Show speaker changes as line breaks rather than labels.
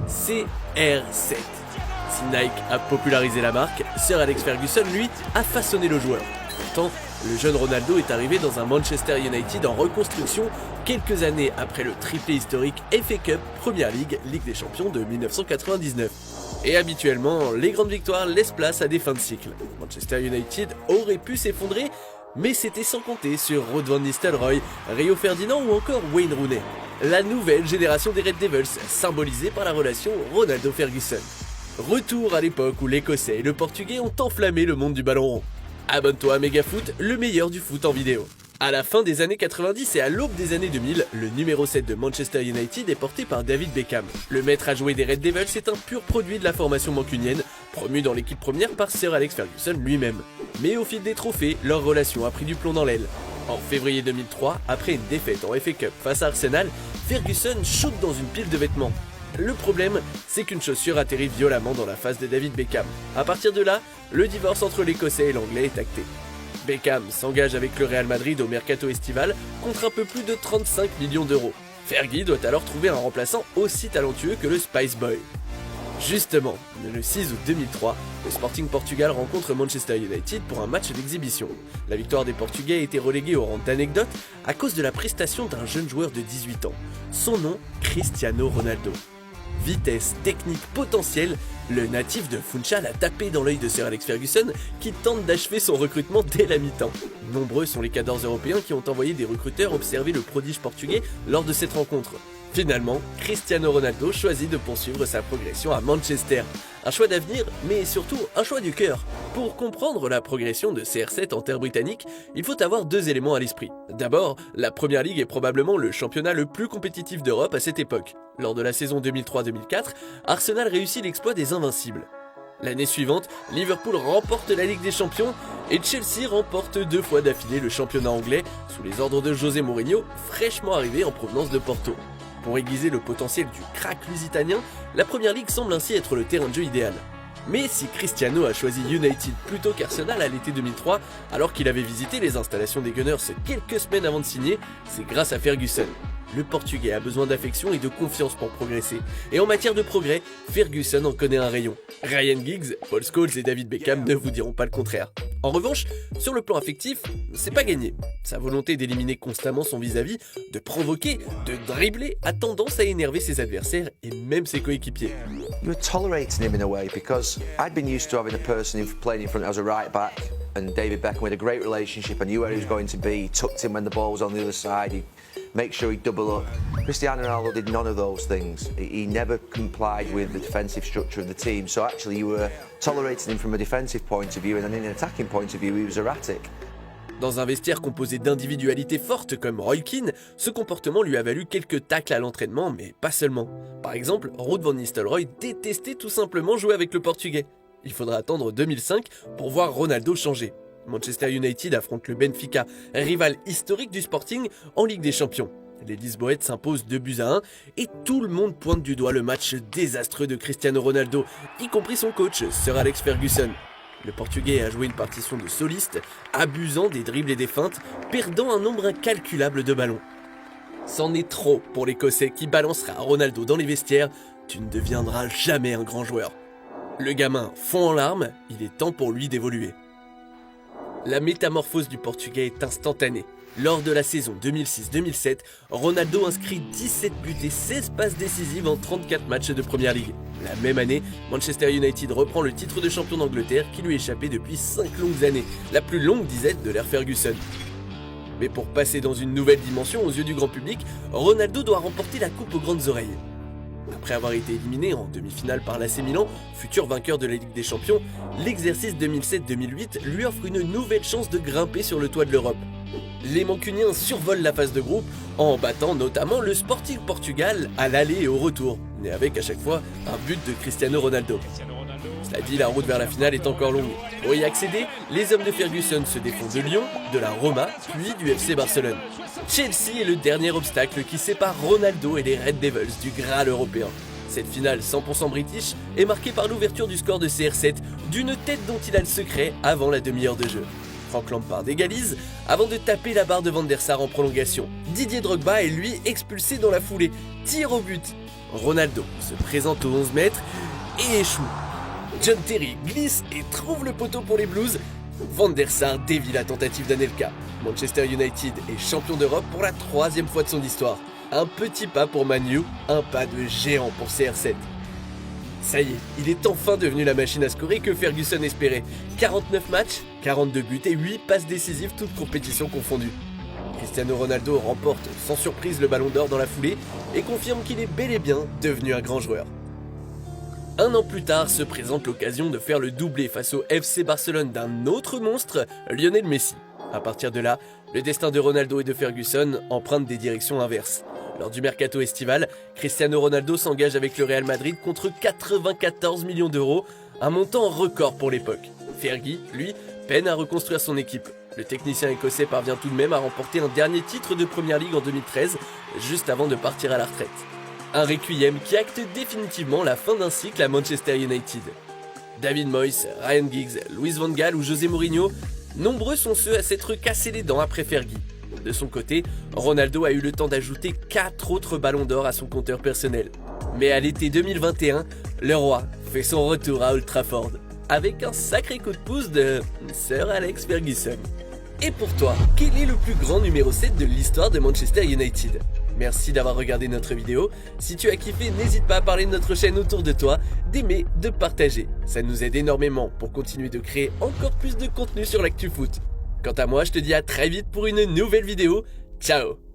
CR7. Si Nike a popularisé la marque, Sir Alex Ferguson, lui, a façonné le joueur. Pourtant, le jeune Ronaldo est arrivé dans un Manchester United en reconstruction quelques années après le triplé historique FA Cup, Premier League, Ligue des Champions de 1999. Et habituellement, les grandes victoires laissent place à des fins de cycle. Manchester United aurait pu s'effondrer, mais c'était sans compter sur Ruud van Nistelrooy, Rio Ferdinand ou encore Wayne Rooney. La nouvelle génération des Red Devils, symbolisée par la relation Ronaldo-Ferguson. Retour à l'époque où l'Écossais et le Portugais ont enflammé le monde du ballon rond. Abonne-toi à Megafoot, le meilleur du foot en vidéo. À la fin des années 90 et à l'aube des années 2000, le numéro 7 de Manchester United est porté par David Beckham. Le maître à jouer des Red Devils est un pur produit de la formation mancunienne, promu dans l'équipe première par Sir Alex Ferguson lui-même. Mais au fil des trophées, leur relation a pris du plomb dans l'aile. En février 2003, après une défaite en FA Cup face à Arsenal, Ferguson shoot dans une pile de vêtements. Le problème, c'est qu'une chaussure atterrit violemment dans la face de David Beckham. À partir de là, le divorce entre l'Écossais et l'Anglais est acté. Beckham s'engage avec le Real Madrid au mercato estival contre un peu plus de 35 millions d'euros. Fergie doit alors trouver un remplaçant aussi talentueux que le Spice Boy. Justement, le 6 août 2003, le Sporting Portugal rencontre Manchester United pour un match d'exhibition. La victoire des Portugais a été reléguée au rang d'anecdote à cause de la prestation d'un jeune joueur de 18 ans. Son nom, Cristiano Ronaldo. Vitesse, technique, potentiel, le natif de Funchal a tapé dans l'œil de Sir Alex Ferguson qui tente d'achever son recrutement dès la mi-temps. Nombreux sont les cadors européens qui ont envoyé des recruteurs observer le prodige portugais lors de cette rencontre. Finalement, Cristiano Ronaldo choisit de poursuivre sa progression à Manchester. Un choix d'avenir, mais surtout un choix du cœur. Pour comprendre la progression de CR7 en terre britannique, il faut avoir deux éléments à l'esprit. D'abord, la Premier League est probablement le championnat le plus compétitif d'Europe à cette époque. Lors de la saison 2003-2004, Arsenal réussit l'exploit des Invincibles. L'année suivante, Liverpool remporte la Ligue des Champions et Chelsea remporte 2 fois d'affilée le championnat anglais sous les ordres de José Mourinho, fraîchement arrivé en provenance de Porto. Pour aiguiser le potentiel du crack lusitanien, la Premier League semble ainsi être le terrain de jeu idéal. Mais si Cristiano a choisi United plutôt qu'Arsenal à l'été 2003, alors qu'il avait visité les installations des Gunners quelques semaines avant de signer, c'est grâce à Ferguson. Le Portugais a besoin d'affection et de confiance pour progresser. Et en matière de progrès, Ferguson en connaît un rayon. Ryan Giggs, Paul Scholes et David Beckham ne vous diront pas le contraire. En revanche, sur le plan affectif, c'est pas gagné. Sa volonté d'éliminer constamment son vis-à-vis, de provoquer, de dribbler, a tendance à énerver ses adversaires et même ses coéquipiers.
You were tolerating him in a way because I'd been used to having a person who played in front as a right back, and David Beckham had a great relationship. I knew where he was going to be. He tucked in when the ball was on the other side. He'd make sure he'd double up. Cristiano Ronaldo did none of those things. He never complied with the defensive structure of the team. So actually you were tolerating him from a defensive point of view, and then in an attacking point of view he was erratic.
Dans un vestiaire composé d'individualités fortes comme Roy Keane, ce comportement lui a valu quelques tacles à l'entraînement, mais pas seulement. Par exemple, Ruud van Nistelrooy détestait tout simplement jouer avec le Portugais. Il faudra attendre 2005 pour voir Ronaldo changer. Manchester United affronte le Benfica, rival historique du Sporting, en Ligue des Champions. Les Lisboètes s'imposent 2-1 et tout le monde pointe du doigt le match désastreux de Cristiano Ronaldo, y compris son coach, Sir Alex Ferguson. Le Portugais a joué une partition de soliste, abusant des dribbles et des feintes, perdant un nombre incalculable de ballons. C'en est trop pour l'Écossais qui balancera Ronaldo dans les vestiaires, tu ne deviendras jamais un grand joueur. Le gamin fond en larmes, il est temps pour lui d'évoluer. La métamorphose du Portugais est instantanée. Lors de la saison 2006-2007, Ronaldo inscrit 17 buts et 16 passes décisives en 34 matchs de Premier League. La même année, Manchester United reprend le titre de champion d'Angleterre qui lui échappait depuis 5 longues années, la plus longue disette de l'ère Ferguson. Mais pour passer dans une nouvelle dimension aux yeux du grand public, Ronaldo doit remporter la coupe aux grandes oreilles. Après avoir été éliminé en demi-finale par l'AC Milan, futur vainqueur de la Ligue des Champions, l'exercice 2007-2008 lui offre une nouvelle chance de grimper sur le toit de l'Europe. Les Mancuniens survolent la phase de groupe en battant notamment le Sporting Portugal à l'aller et au retour, mais avec à chaque fois un but de Cristiano Ronaldo. Cela dit, la route vers la finale est encore longue. Pour y accéder, les hommes de Ferguson se défont de Lyon, de la Roma, puis du FC Barcelone. Chelsea est le dernier obstacle qui sépare Ronaldo et les Red Devils du Graal européen. Cette finale 100% british est marquée par l'ouverture du score de CR7 d'une tête dont il a le secret avant la demi-heure de jeu. Frank Lampard égalise avant de taper la barre de Van der Sar en prolongation. Didier Drogba est lui expulsé dans la foulée. Tir au but. Ronaldo se présente aux 11 mètres et échoue. John Terry glisse et trouve le poteau pour les Blues. Van der Sar dévie la tentative d'Anelka. Manchester United est champion d'Europe pour la 3e fois de son histoire. Un petit pas pour Man U, un pas de géant pour CR7. Ça y est, il est enfin devenu la machine à scorer que Ferguson espérait. 49 matchs, 42 buts et 8 passes décisives, toutes compétitions confondues. Cristiano Ronaldo remporte sans surprise le Ballon d'Or dans la foulée et confirme qu'il est bel et bien devenu un grand joueur. Un an plus tard se présente l'occasion de faire le doublé face au FC Barcelone d'un autre monstre, Lionel Messi. À partir de là, le destin de Ronaldo et de Ferguson emprunte des directions inverses. Lors du mercato estival, Cristiano Ronaldo s'engage avec le Real Madrid contre 94 millions d'euros, un montant record pour l'époque. Fergie, lui, peine à reconstruire son équipe. Le technicien écossais parvient tout de même à remporter un dernier titre de Premier League en 2013, juste avant de partir à la retraite. Un requiem qui acte définitivement la fin d'un cycle à Manchester United. David Moyes, Ryan Giggs, Luis van Gaal ou José Mourinho, nombreux sont ceux à s'être cassés les dents après Fergie. De son côté, Ronaldo a eu le temps d'ajouter 4 autres ballons d'or à son compteur personnel. Mais à l'été 2021, le roi fait son retour à Old Trafford, avec un sacré coup de pouce de Sir Alex Ferguson. Et pour toi, quel est le plus grand numéro 7 de l'histoire de Manchester United ? Merci d'avoir regardé notre vidéo. Si tu as kiffé, n'hésite pas à parler de notre chaîne autour de toi, d'aimer, de partager. Ça nous aide énormément pour continuer de créer encore plus de contenu sur l'actu foot. Quant à moi, je te dis à très vite pour une nouvelle vidéo. Ciao!